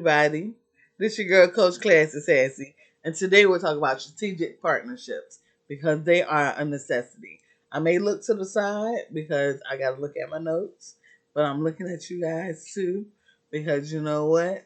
Everybody. This your girl, Coach Classy Sassy, and today we're talking about strategic partnerships because they are a necessity. I may look to the side because I got to look at my notes, but I'm looking at you guys too because you know what?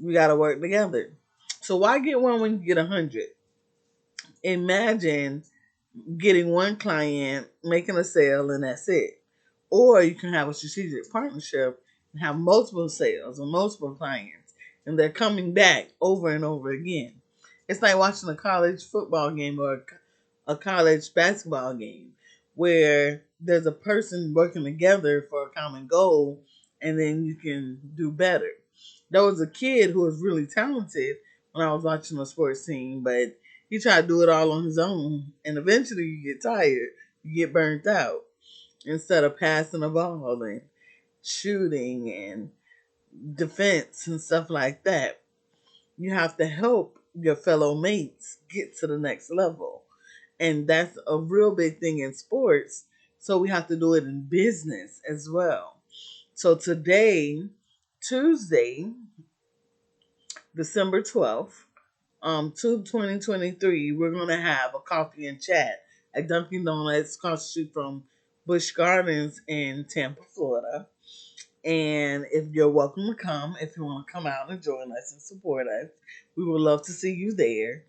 We got to work together. So why get one when you get 100? Imagine getting one client, making a sale, and that's it. Or you can have a strategic partnership and have multiple sales or multiple clients, and they're coming back over and over again. It's like watching a college football game or a college basketball game where there's a person working together for a common goal, and then you can do better. There was a kid who was really talented when I was watching a sports team, but he tried to do it all on his own, and eventually you get tired, you get burnt out. Instead of passing the ball and shooting and defense and stuff like that, you have to help your fellow mates get to the next level. And that's a real big thing in sports. So we have to do it in business as well. So today, Tuesday, December 12th, 2023, we're going to have a coffee and chat at Dunkin' Donuts across the street from Busch Gardens in Tampa, Florida. And if you're welcome to come, if you want to come out and join us and support us, we would love to see you there.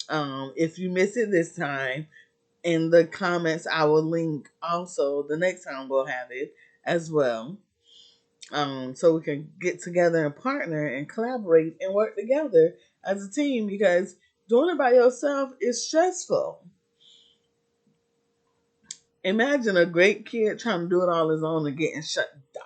If you miss it this time, in the comments, I will link also the next time we'll have it as well. So we can get together and partner and collaborate and work together as a team because doing it by yourself is stressful. Imagine a great kid trying to do it all his own and getting shut down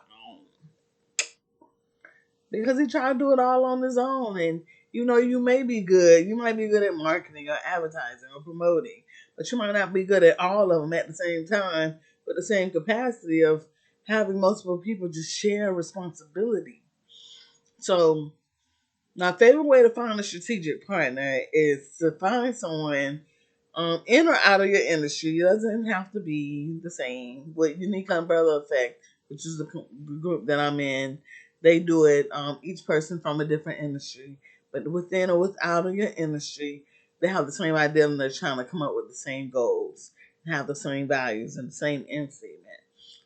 because he tried to do it all on his own. And you may be good. You might be good at marketing or advertising or promoting, but you might not be good at all of them at the same time with the same capacity of having multiple people just share responsibility. So my favorite way to find a strategic partner is to find someone in or out of your industry. It doesn't have to be the same. With Unique Umbrella Effect, which is the group that I'm in, they do it each person from a different industry. But within or without of your industry, they have the same idea and they're trying to come up with the same goals, have the same values and the same end statement.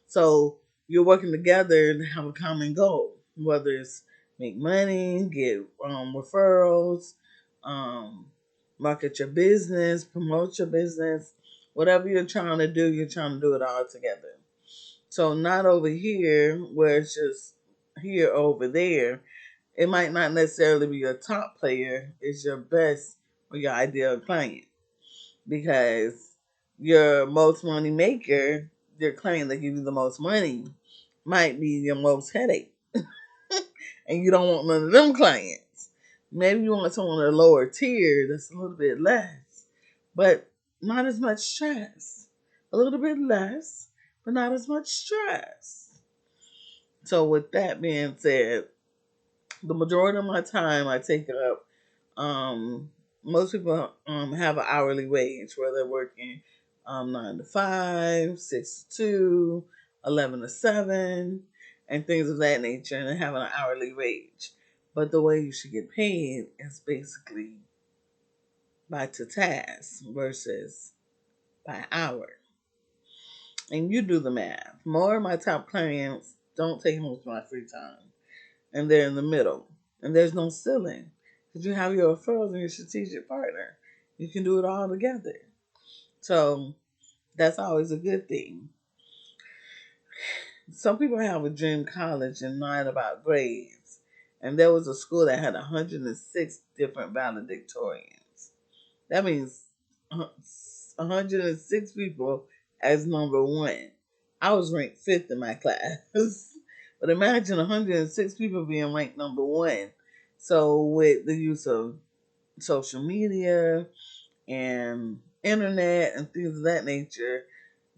So you're working together to have a common goal, whether it's make money, get referrals, um, market your business, promote your business, whatever you're trying to do it all together. So not over here where it's just here over there. It might not necessarily be your top player, it's your best or your ideal client because your most money maker, your client that gives you the most money, might be your most headache. And you don't want none of them clients. Maybe you want someone at a lower tier that's a little bit less, but not as much stress. A little bit less, but not as much stress. So with that being said, the majority of my time I take up, most people have an hourly wage where they're working 9 to 5, 6 to 2, 11 to 7, and things of that nature, and having an hourly wage. But the way you should get paid is basically by to task versus by hour. And you do the math. More of my top clients don't take most of my free time, and they're in the middle. And there's no ceiling because you have your referrals and your strategic partner. You can do it all together. So that's always a good thing. Some people have a dream college and not about grades. And there was a school that had 106 different valedictorians. That means 106 people as number one. I was ranked fifth in my class. But imagine 106 people being ranked number one. So with the use of social media and internet and things of that nature,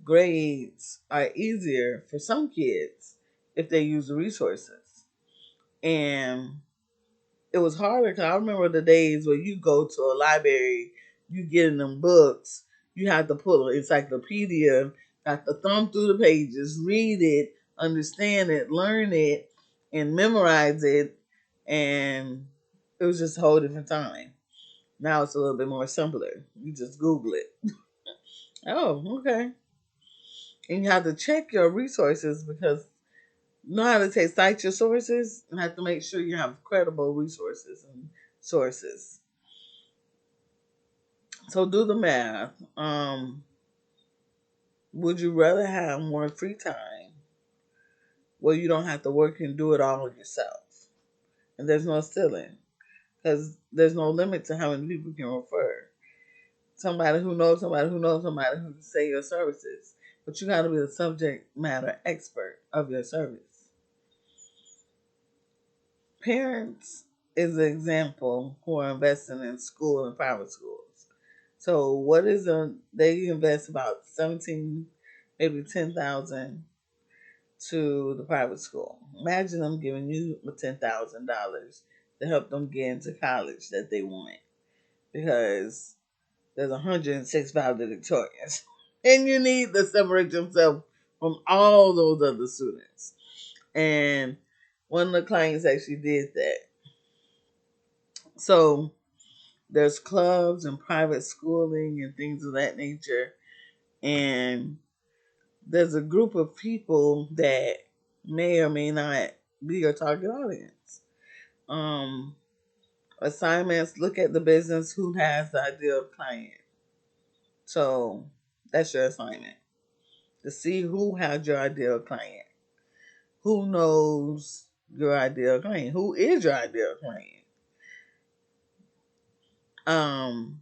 grades are easier for some kids if they use the resources. And it was harder because I remember the days where you go to a library, you get in them books, you have to pull an encyclopedia, have to thumb through the pages, read it, understand it, learn it, and memorize it. And it was just a whole different time. Now it's a little bit more simpler. You just Google it. Oh, okay. And you have to check your resources because you know how to cite your sources and have to make sure you have credible resources and sources. So do the math. Would you rather have more free time where you don't have to work and do it all yourself? And there's no ceiling because there's no limit to how many people can refer. Somebody who knows somebody who knows somebody who can say your services. But you got to be the subject matter expert of your service. Parents is an example who are investing in school and private schools. So what is they invest about 17, maybe 10,000 to the private school. Imagine them giving you $10,000 to help them get into college that they want, because there's 106 valedictorians, and you need to separate yourself from all those other students. And one of the clients actually did that. So there's clubs and private schooling and things of that nature, and there's a group of people that may or may not be your target audience. Um, Assignments: look at the business who has the ideal client. So that's your assignment, to see who has your ideal client, who knows your ideal client, who is your ideal client. Um,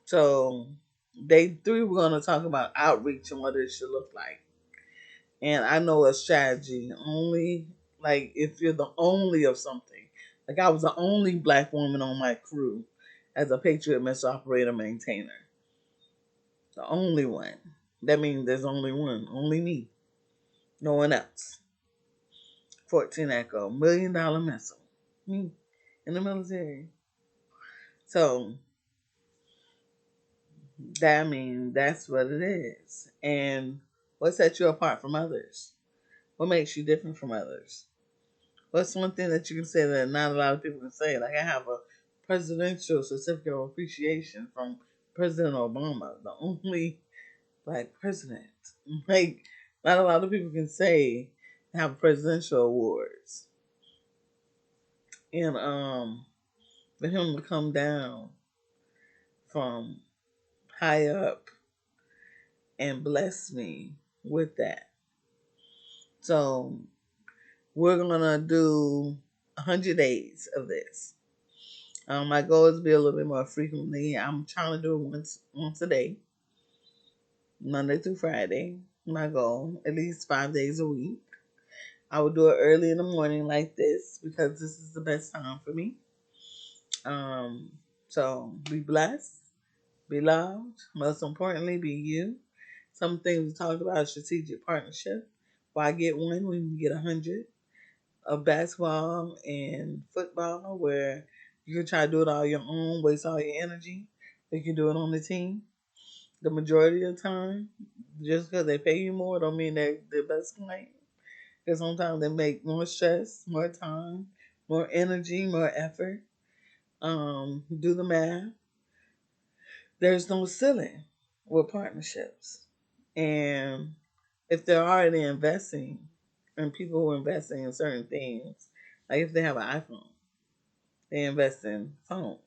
so day 3, we're going to talk about outreach and what it should look like. And I know a strategy only, like if you're the only of something. Like I was the only black woman on my crew as a Patriot Mess operator maintainer. The only one. That means there's only one. Only me. No one else. 14 Echo. $1 million missile. Me. In the military. So that means that's what it is. And what sets you apart from others? What makes you different from others? What's one thing that you can say that not a lot of people can say? Like I have a presidential certificate of appreciation from President Obama, the only black president. Like not a lot of people can say have presidential awards. And for him to come down from high up and bless me with that. So we're gonna do 100 days of this. My goal is to be a little bit more frequently. I'm trying to do it once a day, Monday through Friday. My goal, at least 5 days a week. I will do it early in the morning like this because this is the best time for me. Um, so be blessed, be loved. Most importantly, be you. Some things we talked about: strategic partnership. Why get one when you can get 100? Of basketball and football, where you can try to do it all your own, waste all your energy. You can do it on the team. The majority of the time, just because they pay you more, don't mean they're the best client. Because sometimes they make more stress, more time, more energy, more effort. Do the math. There's no ceiling with partnerships. And if they're already investing, and people who are investing in certain things, like if they have an iPhone, they invest in phones.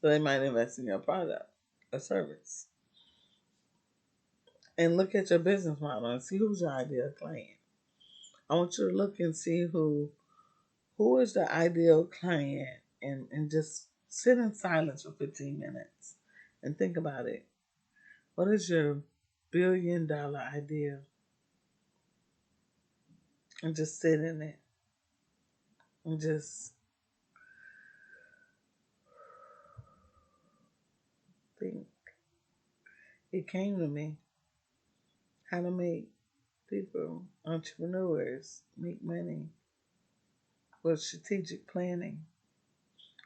So they might invest in your product or service. And look at your business model and see who's your ideal client. I want you to look and see who is the ideal client, and just sit in silence for 15 minutes and think about it. What is your $1 billion idea? And just sit in it and just think. It came to me how to make people, entrepreneurs, make money with strategic planning.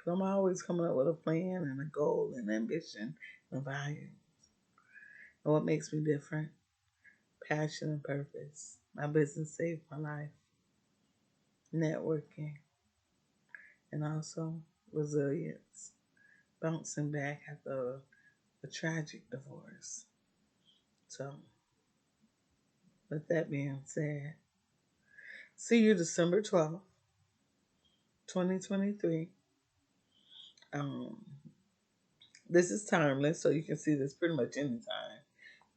I'm always coming up with a plan and a goal and ambition and value. And what makes me different? Passion and purpose. My business saved my life. Networking. and also resilience, bouncing back after a tragic divorce. So, with that being said, see you December 12th, 2023. Um, this is timeless, so you can see this pretty much anytime.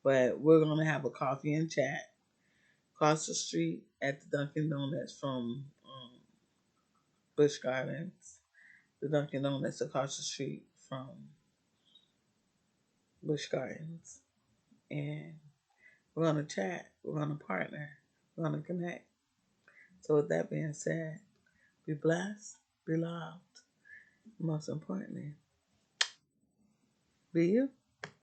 But we're going to have a coffee and chat across the street at the Dunkin' Donuts from Busch Gardens. The Dunkin' Donuts across the street from Busch Gardens. And we're going to chat. We're going to partner. We're going to connect. So with that being said, be blessed, be loved. Most importantly, be you.